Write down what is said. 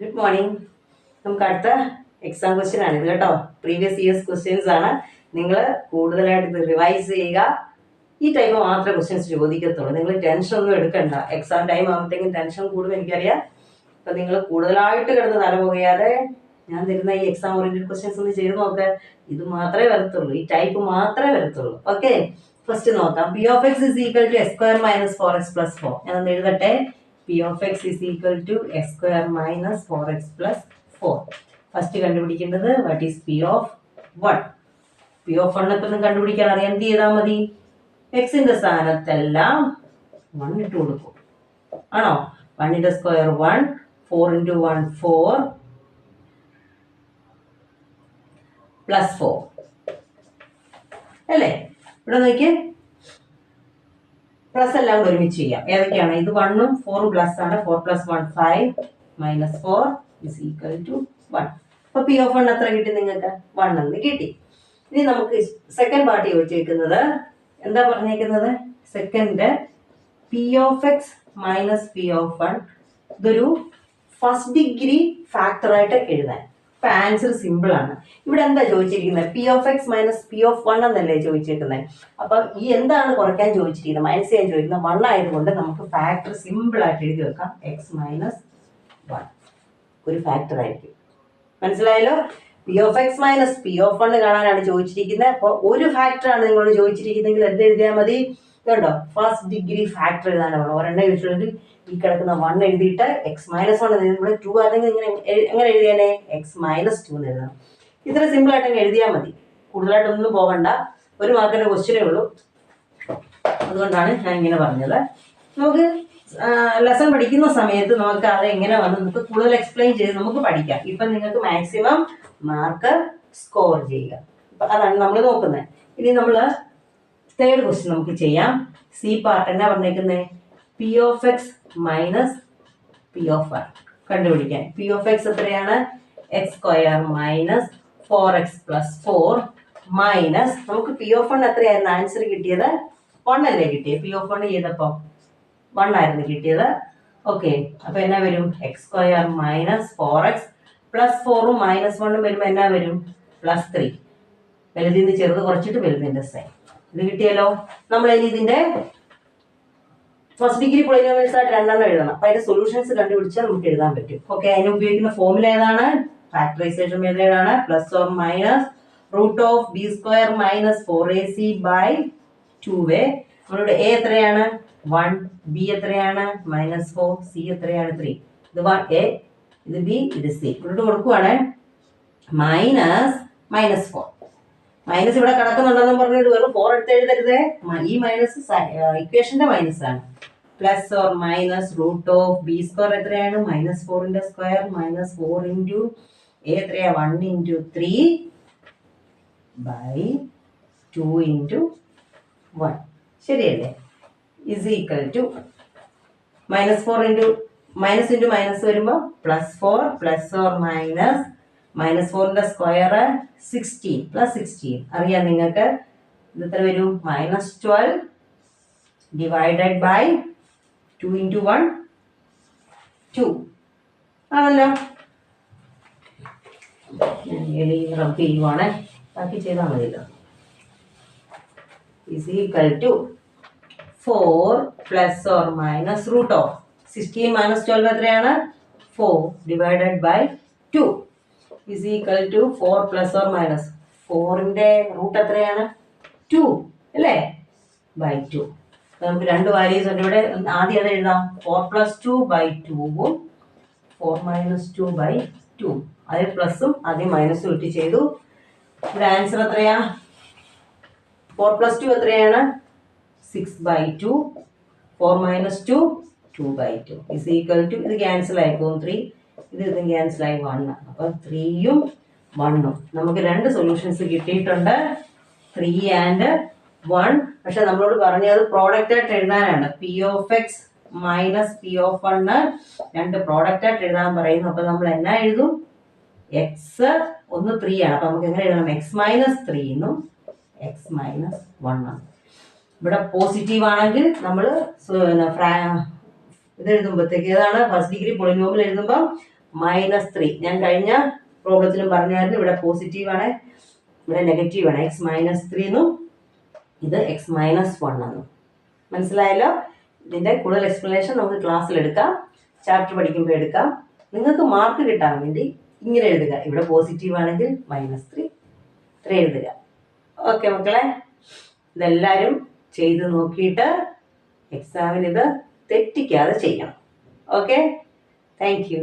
Good morning. നമുക്ക് അടുത്ത exam question ആണ് ഇത് കേട്ടോ. പ്രീവിയസ് ഇയേഴ്സ് ക്വസ്റ്റ്യൻസ് ആണ്. നിങ്ങൾ കൂടുതലായിട്ട് ഇത് റിവൈസ് ചെയ്യുക. ഈ ടൈപ്പ് മാത്രമേ ക്വസ്റ്റ്യൻസ് ചോദിക്കത്തുള്ളൂ. നിങ്ങൾ ടെൻഷൻ ഒന്നും എടുക്കണ്ട. എക്സാം ടൈം ആകുമ്പോഴത്തേക്കും ടെൻഷൻ കൂടും എനിക്കറിയാം. അപ്പം നിങ്ങൾ കൂടുതലായിട്ട് കിടന്ന് തലപോകാതെ ഞാൻ തരുന്ന ഈ എക്സാം ഓറിയന്റഡ് ക്വസ്റ്റ്യൻസ് ഒന്ന് ചെയ്ത് നോക്ക്. ഇത് മാത്രമേ വരത്തുള്ളൂ, ഈ ടൈപ്പ് മാത്രമേ വരത്തുള്ളൂ. ഓക്കെ, ഫസ്റ്റ് നോക്കാം. P of x is equal to x square minus 4x plus 4. ഞാനൊന്ന് എഴുതട്ടെ. P of x is equal to x square minus 4x plus 4. First കണ്ടുപിടിക്കേണ്ടത് what is P of 1. P of 1 ഇപ്പം കണ്ടുപിടിക്കാൻ അറിയാൻ എന്ത് ചെയ്താൽ മതി? എക്സിന്റെ സ്ഥാനത്തെല്ലാം 1 ഇട്ട് കൊടുക്കും. ആണോ? 1 സ്ക്വയർ 1, 4 × 1 4 പ്ലസ് 4 അല്ലേ? ഇവിടെ നോക്കിയേ, പ്ലസ് എല്ലാം കൂടെ ഒരുമിച്ച് ചെയ്യാം. ഏതൊക്കെയാണ് ഇത്? 1ഉം 4ഉം പ്ലസ് ആണ്. 4 + 1 5 - 4 ഇസ് ഈക്വൽ ടു 1. അപ്പൊ പി ഓഫ് 1 എത്ര കിട്ടി നിങ്ങൾക്ക്? 1 എന്ന് കിട്ടി. ഇനി നമുക്ക് സെക്കൻഡ് പാർട്ട് ചോദിച്ചേക്കുന്നത് എന്താ പറഞ്ഞേക്കുന്നത്? Second P of X minus P of 1. ഇതൊരു ഫസ്റ്റ് ഡിഗ്രി ഫാക്ടർ ആയിട്ട് എഴുതാൻ. ഇപ്പൊ ആൻസർ സിമ്പിൾ ആണ്. ഇവിടെ എന്താ ചോദിച്ചിരിക്കുന്നത്? P of X minus P of 1 എന്നല്ലേ ചോദിച്ചേക്കുന്നത്. അപ്പൊ ഈ എന്താണ് കുറയ്ക്കാൻ ചോദിച്ചിരിക്കുന്നത്? മൈനസ് ചെയ്യാൻ ചോദിക്കുന്നത് 1 ആയതുകൊണ്ട് നമുക്ക് ഫാക്ടർ സിമ്പിൾ ആയിട്ട് എഴുതി വെക്കാം. എക്സ് മൈനസ് 1 ഒരു ഫാക്ടർ ആയിരിക്കും. മനസ്സിലായല്ലോ? P of X minus P of 1 കാണാനാണ് ചോദിച്ചിരിക്കുന്നത്. അപ്പോൾ ഒരു ഫാക്ടർ ആണ് നിങ്ങളോട് ചോദിച്ചിരിക്കുന്നെങ്കിൽ എന്ത് എഴുതിയാൽ മതി? കേട്ടോ, ഫസ്റ്റ് ഡിഗ്രി ഫാക്ടർ എഴുതാനാണ്. ഒരെണ്ണം ചോദിച്ചിട്ടുണ്ടെങ്കിൽ ഈ കിടക്കുന്ന 1 എഴുതിയിട്ട് എക്സ് മൈനസ് 1 ഇവിടെ 2 ആണെങ്കിൽ ഇങ്ങനെ എങ്ങനെ എഴുതിയാലേ? എക്സ് മൈനസ് 2 എന്ന് എഴുതണം. ഇത്ര സിമ്പിൾ ആയിട്ട് എഴുതിയാൽ മതി. കൂടുതലായിട്ടൊന്നും പോകണ്ട. ഒരു മാർക്കിന്റെ ക്വസ്റ്റ്യനേ ഉള്ളൂ. അതുകൊണ്ടാണ് ഞാൻ ഇങ്ങനെ പറഞ്ഞത്. നമുക്ക് ലെസൺ പഠിക്കുന്ന സമയത്ത് നമുക്ക് അത് എങ്ങനെ വന്ന് നമുക്ക് കൂടുതൽ എക്സ്പ്ലെയിൻ ചെയ്ത് നമുക്ക് പഠിക്കാം. ഇപ്പം നിങ്ങൾക്ക് മാക്സിമം മാർക്ക് സ്കോർ ചെയ്യുക. അപ്പം അതാണ് നമ്മൾ നോക്കുന്നത്. ഇനി നമ്മൾ തേർഡ് ക്വസ്റ്റ്യൻ നമുക്ക് ചെയ്യാം. സി പാർട്ട് എന്നാ പറഞ്ഞേക്കുന്നത്? P of X minus P of 1 കണ്ടുപിടിക്കാൻ. പി ഓഫ് എക്സ് എത്രയാണ്? X square minus 4x plus 4 minus നമുക്ക് പി ഓഫ് 1 എത്രയായിരുന്നു ആൻസർ കിട്ടിയത്? 1 അല്ലേ കിട്ടിയത്? പി ഓഫ് 1 ചെയ്തപ്പോൾ 1 ആയിരുന്നു കിട്ടിയത്. ഓക്കെ, അപ്പൊ എന്നാ വരും? X square minus 4x plus 4ഉം മൈനസ് 1ഉം വരുമ്പോൾ എന്നാ വരും? പ്ലസ് 3. വലുതിന്ന് ചെറുത് കുറച്ചിട്ട് വലുതിന്റെ സൈൻ. ഇത് കിട്ടിയല്ലോ. നമ്മൾ ഇനി ഇതിന്റെ ഫസ്റ്റ് ഡിഗ്രി പോളിനോമിയൽസ് ആയിട്ട് 2 എഴുതണം. അപ്പൊ അതിന്റെ സൊല്യൂഷൻസ് കണ്ടുപിടിച്ചാൽ നമുക്ക് എഴുതാൻ പറ്റും. ഓക്കെ, അതിന് ഉപയോഗിക്കുന്ന ഫോർമുല ഏതാണ്? ഫാക്ടറൈസേഷൻ മെത്തേഡാണ്. Plus or minus root of B square minus 4ac by 2a. നമ്മളുടെ എ എത്രയാണ്? 1, ബി എത്രയാണ്? -4, സി എത്രയാണ്? 3. ഇത് എ, ഇത് ബി, ഇത് സി. ഇങ്ങോട്ട് കൊടുക്കുവാണ്. -4 മൈനസ് ഇവിടെ കിടക്കുന്നുണ്ടെന്ന് പറഞ്ഞിട്ട് വെറും 4 എടുത്ത് എഴുതരുത്. ഈ മൈനസ് ഇക്വേഷന്റെ മൈനസ് ആണ്. Plus or minus root of B square എത്രയാണ്? -4ന്റെ സ്ക്വയർ -4 ഇൻറ്റു എ എത്രയാ? 1 × 3 ബൈ 2 × 1. ശരിയല്ലേ? Is equal to -4 into minus വരുമ്പോൾ +4 പ്ലസ് ഓർ മൈനസ് -4ന്റെ സ്ക്വയർ 16 പ്ലസ് 16 അറിയാം നിങ്ങൾക്ക്. ഇത് എത്ര വരും? -12 ഡിവൈഡഡ് ബൈ 2 × 1 2 ആണല്ലോ. റബ്ബ് ചെയ്യുവാണ്, ബാക്കി ചെയ്താൽ മതിയല്ലോ. Is equal to 4 plus or minus root of 16 - 12 എത്രയാണ്? 4 divided by 2 is equal to 4 plus or minus 4ന്റെ റൂട്ട് എത്രയാണ്? 2 അല്ലേ? ബൈ 2. നമുക്ക് 2 വാല്യൂസ് ഉണ്ട് ഇവിടെ. ആദ്യം അത് എഴുതാം. 4 + 2 / 2ഉം 4 - 2 / 2. അതിൽ പ്ലസും ആദ്യം മൈനസും ഇട്ട് ചെയ്തു. ഇവിടെ ആൻസർ എത്രയാ? 4 + 2 എത്രയാണ്? 6/2. 4 - 2 2/2 ഇസ് ഈക്വൽ ടു ഇത് ക്യാൻസൽ ആയിപ്പോകും 3. ഇതും ക്യാൻസൽ ആയി 1. അപ്പൊ 3ഉം 1ഉം നമുക്ക് 2 സൊല്യൂഷൻസ് കിട്ടിയിട്ടുണ്ട്. 3 ആൻഡ് 1. പക്ഷെ നമ്മളോട് പറഞ്ഞത് പ്രോഡക്റ്റ് ആയിട്ട് എഴുതാനാണ്. P of X minus P of 1 2 product ആയിട്ട് എഴുതാൻ പറയുന്നു. അപ്പൊ നമ്മൾ എന്നാ എഴുതും? എക്സ് ഒന്ന് 3 ആണ്. അപ്പൊ നമുക്ക് എങ്ങനെ എഴുതണം? എക്സ് - 3 എന്നും എക്സ് - 1 ആണ്. ഇവിടെ പോസിറ്റീവ് ആണെങ്കിൽ നമ്മൾ ഇത് എഴുതുമ്പോഴത്തേക്ക് ഏതാണ്? ഫസ്റ്റ് ഡിഗ്രി പോളിനോമിയൽ എഴുതുമ്പോൾ -3. ഞാൻ കഴിഞ്ഞ പ്രോബ്ലത്തിലും പറഞ്ഞായിരുന്നു ഇവിടെ പോസിറ്റീവാണ്, ഇവിടെ നെഗറ്റീവാണ്. x-3 എന്നും ഇത് x-1 എന്നും. മനസ്സിലായല്ലോ? ഇതിൻ്റെ കൂടുതൽ എക്സ്പ്ലനേഷൻ നമുക്ക് ക്ലാസ്സിൽ എടുക്കാം, ചാപ്റ്റർ പഠിക്കുമ്പോൾ എടുക്കാം. നിങ്ങൾക്ക് മാർക്ക് കിട്ടാൻ വേണ്ടി ഇങ്ങനെ എഴുതുക. ഇവിടെ പോസിറ്റീവ് ആണെങ്കിൽ -3 ഇത്ര എഴുതുക. ഓക്കെ മക്കളെ, ഇതെല്ലാവരും ചെയ്ത് നോക്കിയിട്ട് എക്സാമിന് ഇത് തെറ്റിക്കാതെ ചെയ്യണം. Okay, thank you.